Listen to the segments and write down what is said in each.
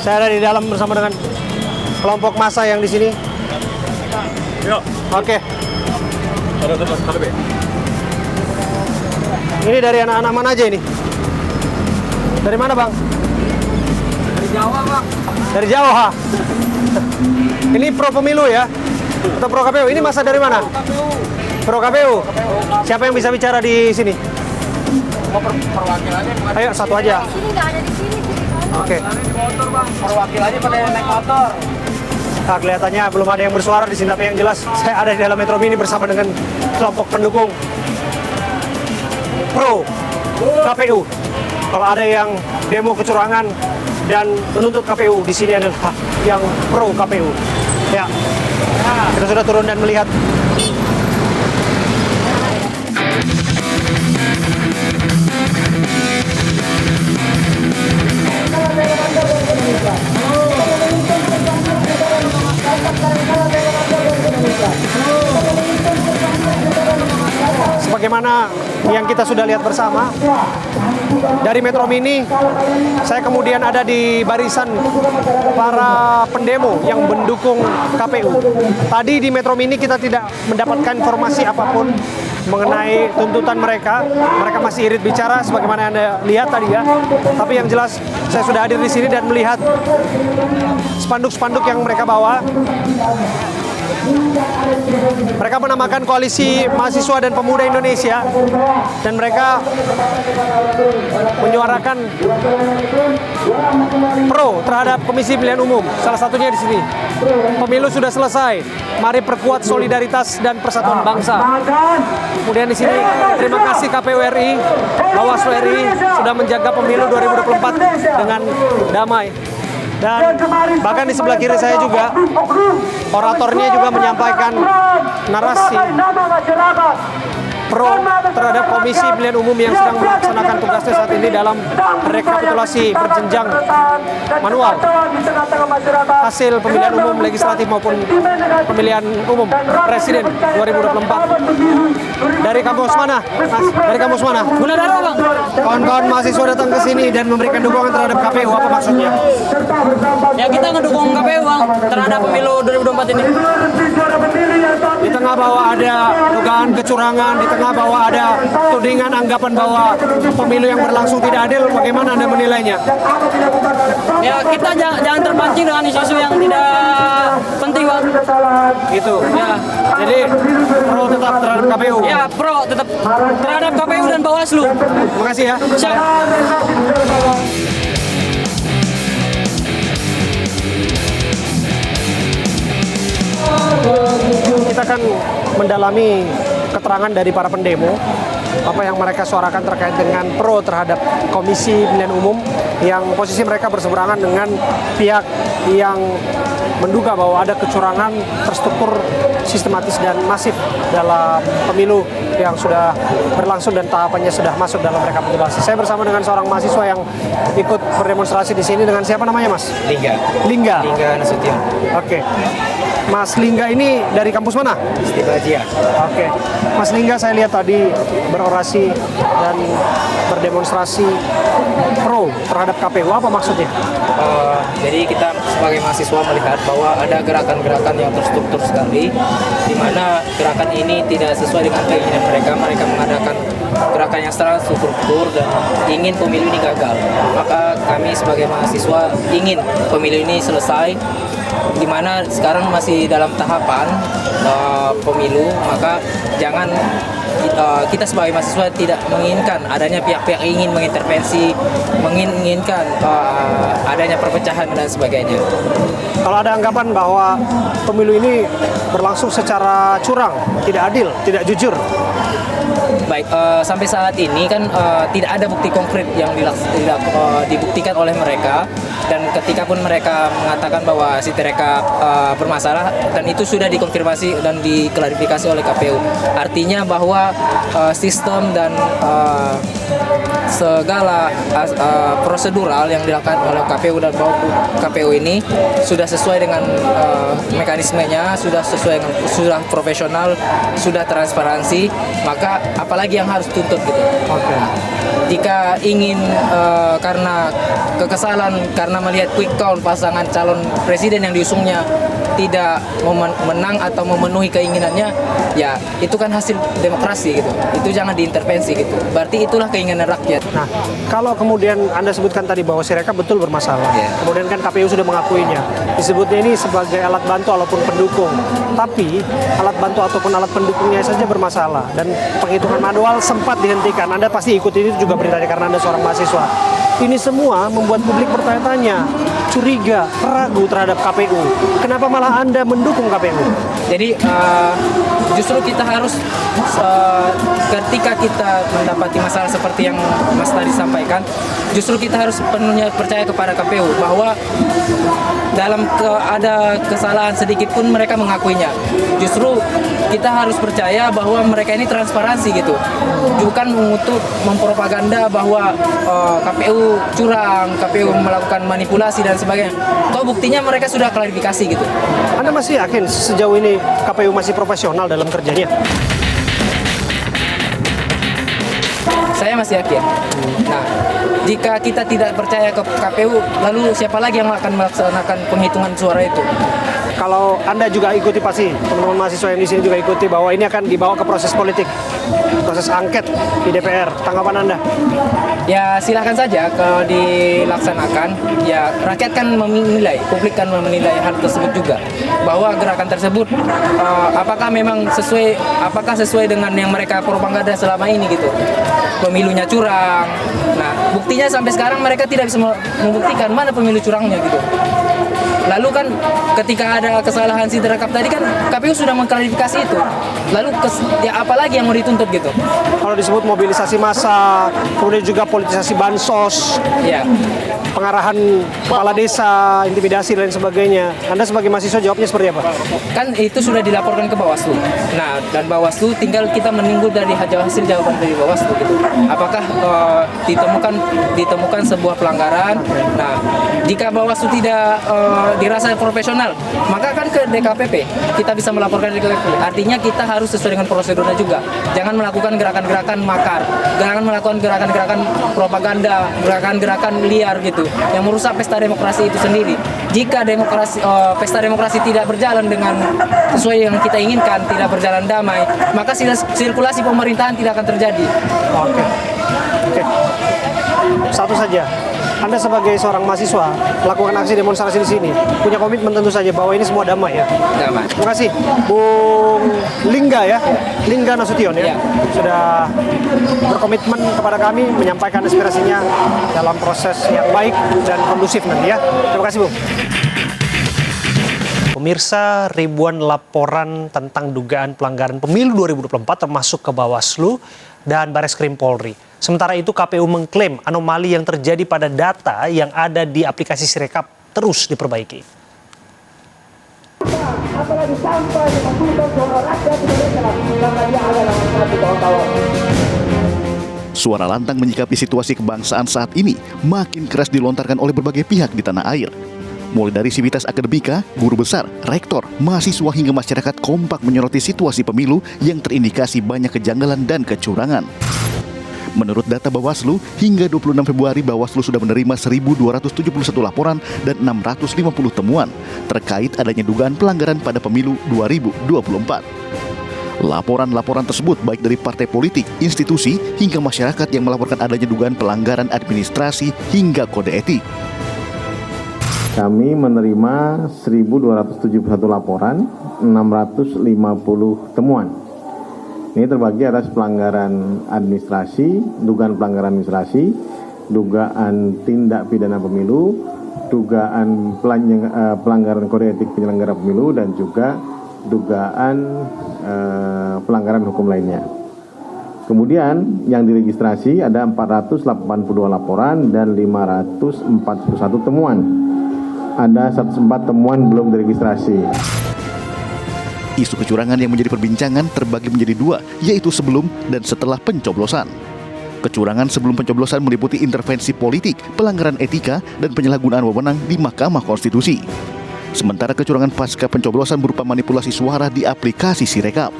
Saya ada di dalam bersama dengan kelompok massa yang di sini. Oke. Ini dari anak-anak mana aja ini? Dari mana, Bang? Dari Jawa, Bang. Dari Jawa. Ha? Ini pro pemilu ya? Atau pro KPU? Ini masa dari mana? Pro KPU. Siapa yang bisa bicara di sini? Perwakilannya Ayo, satu aja. Sini nggak ada di sini. Oke. di motor, Bang. Perwakilannya pada naik motor. Nah, kelihatannya belum ada yang bersuara di sini, tapi yang jelas saya ada di dalam Metro Mini bersama dengan kelompok pendukung pro KPU. Kalau ada yang demo kecurangan dan menuntut KPU, di sini adalah yang pro KPU. Ya, kita sudah turun dan melihat. Sebagaimana yang kita sudah lihat bersama, dari Metro Mini, saya kemudian ada di barisan para pendemo yang mendukung KPU. Tadi di Metro Mini kita tidak mendapatkan informasi apapun mengenai tuntutan mereka. Mereka masih irit bicara sebagaimana Anda lihat tadi ya. Tapi yang jelas saya sudah hadir di sini dan melihat spanduk-spanduk yang mereka bawa. Mereka menamakan Koalisi Mahasiswa dan Pemuda Indonesia, dan mereka menyuarakan pro terhadap Komisi Pemilihan Umum. Salah satunya di sini. Pemilu sudah selesai. Mari perkuat solidaritas dan persatuan bangsa. Kemudian di sini terima kasih KPU RI, Bawaslu RI sudah menjaga pemilu 2024 dengan damai. Dan bahkan di sebelah kiri saya juga oratornya juga menyampaikan narasi pro terhadap Komisi Pemilihan Umum yang sedang melaksanakan tugasnya saat ini dalam rekapitulasi berjenjang manual hasil pemilihan umum legislatif maupun pemilihan umum presiden 2024. Dari kampus mana? Mas, dari kampus mana? Gunadharma, Bang. Kawan-kawan mahasiswa datang ke sini dan memberikan dukungan terhadap KPU, apa maksudnya? Ya, kita ngedukung KPU, Bang, terhadap pemilu 2024 ini. Di tengah bahwa ada dugaan kecurangan, di tengah bahwa ada tudingan anggapan bahwa pemilu yang berlangsung tidak adil, bagaimana Anda menilainya? Ya, kita jangan terpancing dengan isu-isu yang tidak penting, Bang. Gitu. Ya. Jadi pro tetap terhadap KPU. Ya, pro tetap terhadap KPU dan Bawaslu. Terima kasih ya. Siap. Kita akan mendalami keterangan dari para pendemo, apa yang mereka suarakan terkait dengan pro terhadap Komisi Pemilihan Umum yang posisi mereka berseberangan dengan pihak yang menduga bahwa ada kecurangan terstruktur, sistematis dan masif dalam pemilu yang sudah berlangsung dan tahapannya sudah masuk dalam rekapitulasi. Saya bersama dengan seorang mahasiswa yang ikut berdemonstrasi di sini. Dengan siapa namanya, Mas? Lingga Nasution. Oke. Mas Lingga ini dari kampus mana? Istibajia. Oke. Mas Lingga saya lihat tadi berorasi dan berdemonstrasi pro terhadap KPU. Apa maksudnya? Jadi kita sebagai mahasiswa melihat bahwa ada gerakan-gerakan yang terstruktur sekali, di mana gerakan ini tidak sesuai dengan keinginan mereka. Mereka mengadakan gerakan yang secara struktur dan ingin pemilu ini gagal. Maka kami sebagai mahasiswa ingin pemilu ini selesai, di mana sekarang masih dalam tahapan pemilu. Maka jangan kita sebagai mahasiswa tidak menginginkan adanya pihak-pihak ingin mengintervensi, menginginkan adanya perpecahan dan sebagainya. Kalau ada anggapan bahwa pemilu ini berlangsung secara curang, tidak adil, tidak jujur. Baik, sampai saat ini kan tidak ada bukti konkret yang dibuktikan oleh mereka, dan ketika pun mereka mengatakan bahwa Sirekap bermasalah, dan itu sudah dikonfirmasi dan diklarifikasi oleh KPU. Artinya bahwa sistem dan segala prosedural yang dilakukan oleh KPU dan KPU ini sudah sesuai dengan mekanismenya, sudah sesuai dengan, sudah profesional, sudah transparansi. Maka ya apalagi yang harus tuntut gitu. Oke. Jika ingin karena kekesalan karena melihat quick count pasangan calon presiden yang diusungnya tidak menang atau memenuhi keinginannya, ya itu kan hasil demokrasi gitu. Itu jangan diintervensi gitu. Berarti itulah keinginan rakyat. Nah, kalau kemudian Anda sebutkan tadi bahwa Sirekap betul bermasalah, kemudian kan KPU sudah mengakuinya, disebutnya ini sebagai alat bantu ataupun pendukung. Tapi alat bantu ataupun alat pendukungnya saja bermasalah dan penghitungan manual sempat dihentikan. Anda pasti ikuti itu juga beritanya karena Anda seorang mahasiswa. Ini semua membuat publik bertanya-tanya, curiga, ragu terhadap KPU. Kenapa malah Anda mendukung KPU? Jadi justru kita harus ketika kita mendapati masalah seperti yang Mas tadi sampaikan, justru kita harus penuhnya percaya kepada KPU bahwa dalam ada kesalahan sedikit pun mereka mengakuinya. Justru kita harus percaya bahwa mereka ini transparansi gitu, bukan untuk mempropaganda bahwa KPU curang, KPU melakukan manipulasi dan sebagainya. Toh buktinya mereka sudah klarifikasi gitu. Anda masih yakin sejauh ini KPU masih profesional dalam kerjanya? Saya masih yakin. Nah, jika kita tidak percaya ke KPU, lalu siapa lagi yang akan melaksanakan penghitungan suara itu? Kalau Anda juga ikuti, pasti teman-teman mahasiswa yang di sini juga ikuti bahwa ini akan dibawa ke proses politik, proses angket di DPR. Tanggapan Anda? Ya silahkan saja kalau dilaksanakan. Ya rakyat kan menilai, publik kan menilai hal tersebut juga. Bahwa gerakan tersebut apakah memang sesuai dengan yang mereka propaganda selama ini gitu. Pemilunya curang. Nah buktinya sampai sekarang mereka tidak bisa membuktikan mana pemilu curangnya gitu. Lalu kan ketika ada kesalahan Sirekap tadi kan KPU sudah mengklarifikasi itu. Lalu ya apalagi yang mau dituntut gitu? Kalau disebut mobilisasi massa, kemudian juga politisasi bansos, Ya. pengarahan kepala desa, intimidasi dan lain sebagainya. Anda sebagai mahasiswa jawabnya seperti apa? Kan itu sudah dilaporkan ke Bawaslu. Nah, dan Bawaslu tinggal kita menunggu dari hasil jawaban dari Bawaslu gitu. Apakah ditemukan sebuah pelanggaran? Nah, jika Bawaslu tidak dirasa profesional, maka kan ke DKPP kita bisa melaporkan ke DKPP. Artinya kita harus sesuai dengan prosedurnya juga. Jangan melakukan gerakan-gerakan makar, jangan melakukan gerakan-gerakan propaganda, gerakan-gerakan liar gitu yang merusak pesta demokrasi itu sendiri. Jika pesta demokrasi tidak berjalan dengan sesuai yang kita inginkan, tidak berjalan damai, maka sirkulasi pemerintahan tidak akan terjadi. Oke. Satu saja. Anda sebagai seorang mahasiswa melakukan aksi demonstrasi di sini, punya komitmen tentu saja bahwa ini semua damai ya. Damai. Terima kasih, Bung Lingga ya, Lingga Nasution ya, Ya. sudah berkomitmen kepada kami menyampaikan aspirasinya dalam proses yang baik dan kondusif nanti ya. Terima kasih, Bung. Pemirsa, ribuan laporan tentang dugaan pelanggaran pemilu 2024 termasuk ke Bawaslu dan Bareskrim Polri. Sementara itu KPU mengklaim anomali yang terjadi pada data yang ada di aplikasi Sirekap terus diperbaiki. Suara lantang menyikapi situasi kebangsaan saat ini makin keras dilontarkan oleh berbagai pihak di tanah air. Mulai dari Sivitas Akademika, guru besar, rektor, mahasiswa hingga masyarakat kompak menyoroti situasi pemilu yang terindikasi banyak kejanggalan dan kecurangan. Menurut data Bawaslu, hingga 26 Februari Bawaslu sudah menerima 1.271 laporan dan 650 temuan terkait adanya dugaan pelanggaran pada pemilu 2024. Laporan-laporan tersebut baik dari partai politik, institusi, hingga masyarakat yang melaporkan adanya dugaan pelanggaran administrasi hingga kode etik. Kami menerima 1.271 laporan, 650 temuan. Ini terbagi atas pelanggaran administrasi, dugaan pelanggaran administrasi, dugaan tindak pidana pemilu, dugaan pelanggaran kode etik penyelenggara pemilu, dan juga dugaan pelanggaran hukum lainnya. Kemudian yang diregistrasi ada 482 laporan dan 541 temuan. Ada 104 temuan belum diregistrasi. Isu kecurangan yang menjadi perbincangan terbagi menjadi dua, yaitu sebelum dan setelah pencoblosan. Kecurangan sebelum pencoblosan meliputi intervensi politik, pelanggaran etika, dan penyalahgunaan wewenang di Mahkamah Konstitusi. Sementara kecurangan pasca pencoblosan berupa manipulasi suara di aplikasi Sirekap.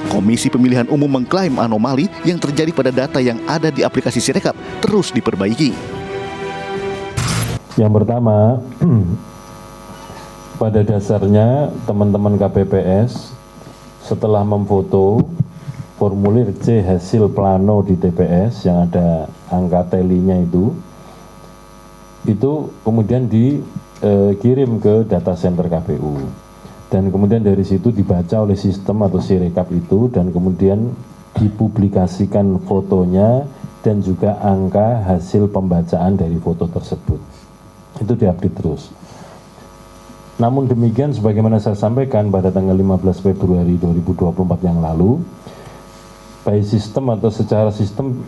Komisi Pemilihan Umum mengklaim anomali yang terjadi pada data yang ada di aplikasi Sirekap terus diperbaiki. Yang pertama, pada dasarnya teman-teman KPPS setelah memfoto formulir C hasil plano di TPS yang ada angka telinya itu kemudian dikirim ke data center KPU. Dan kemudian dari situ dibaca oleh sistem atau Sirekap itu dan kemudian dipublikasikan fotonya dan juga angka hasil pembacaan dari foto tersebut. Itu diupdate terus. Namun demikian sebagaimana saya sampaikan pada tanggal 15 Februari 2024 yang lalu, by sistem atau secara sistem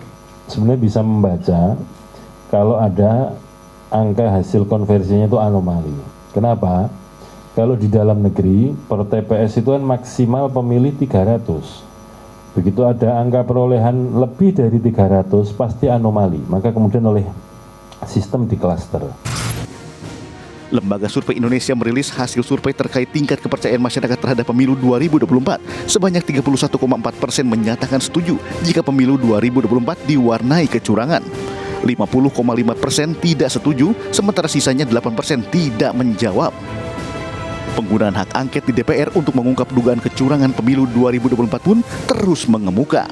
sebenarnya bisa membaca kalau ada angka hasil konversinya itu anomali. Kenapa? Kalau di dalam negeri, per TPS itu kan maksimal pemilih 300. Begitu ada angka perolehan lebih dari 300, pasti anomali. Maka kemudian oleh sistem diklaster. Lembaga Survei Indonesia merilis hasil survei terkait tingkat kepercayaan masyarakat terhadap pemilu 2024. Sebanyak 31,4% menyatakan setuju jika pemilu 2024 diwarnai kecurangan. 50,5% tidak setuju, sementara sisanya 8% tidak menjawab. Penggunaan hak angket di DPR untuk mengungkap dugaan kecurangan pemilu 2024 pun terus mengemuka.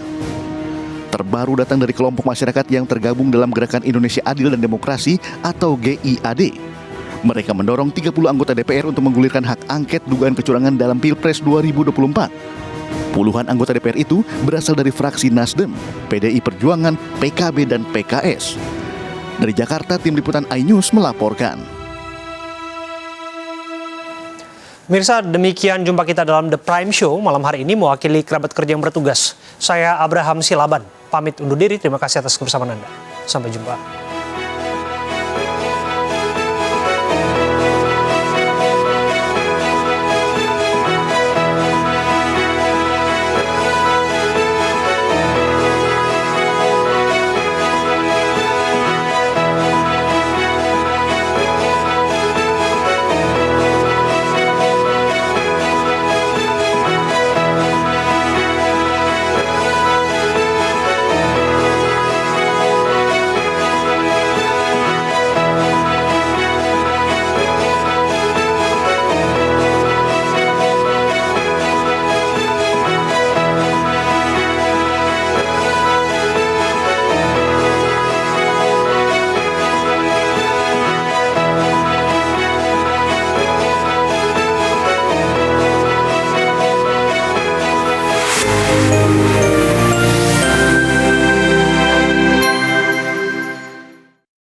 Terbaru datang dari kelompok masyarakat yang tergabung dalam Gerakan Indonesia Adil dan Demokrasi atau GIAD. Mereka mendorong 30 anggota DPR untuk menggulirkan hak angket dugaan kecurangan dalam Pilpres 2024. Puluhan anggota DPR itu berasal dari fraksi Nasdem, PDI Perjuangan, PKB, dan PKS. Dari Jakarta, Tim Liputan iNews melaporkan. Mirsa, demikian jumpa kita dalam The Prime Show malam hari ini mewakili kerabat kerja yang bertugas. Saya Abraham Silaban, pamit undur diri. Terima kasih atas kebersamaan Anda. Sampai jumpa.